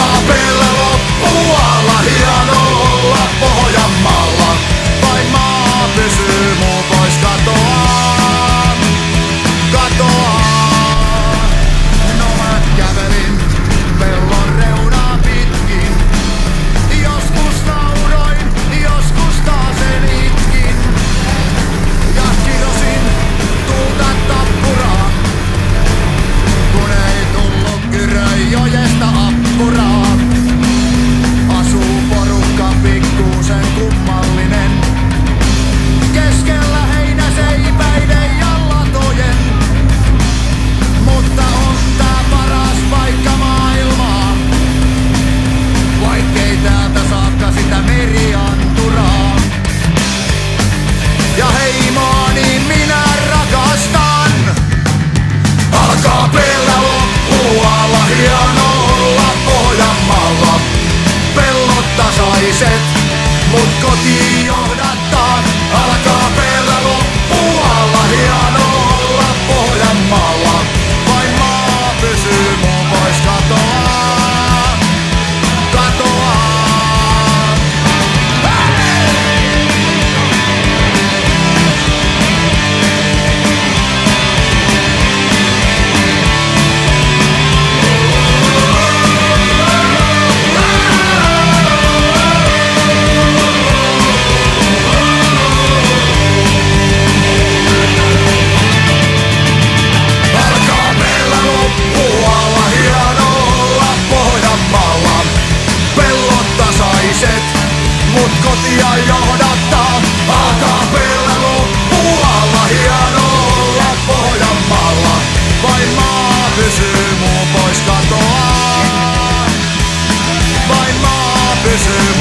AKP:llä loppuu alla, hieno olla Pohjanmaalla. Vain maa pysyy, muu pois katoaa, katoaa. No mä kävelin pellon reunaa pitkin. Joskus nauroin, joskus taasen itkin. Ja kirosin tulta tappuraa, kun ei tullut Kyrönjojesta appuraa. Asuu porukka pikkuusen kummallinen, keskellä heinäseipäiden ja latojen. Mutta on tää paras paikka maailmaa, vaikkei täältä saakka sitä merianturaa. Ja heimoani minä rakastan. AKP:llä loppuu alla, hieno olla Pohjanmaalla. Pellot tasaiset, mut kotiin johdattaa. AKP:llä loppuu alla, hieno olla Pohjanmaalla. Vain maa pysyy, muu pois katoaa, katoaa. AKP:llä loppuu alla, hieno olla Pohjanmaalla. Pellot tasaiset, mut kotia johdattaa. AKP:llä loppuu alla, hieno olla Pohjanmaalla. Vain maa pysyy, muu pois katoaa. Vain maa pysyy,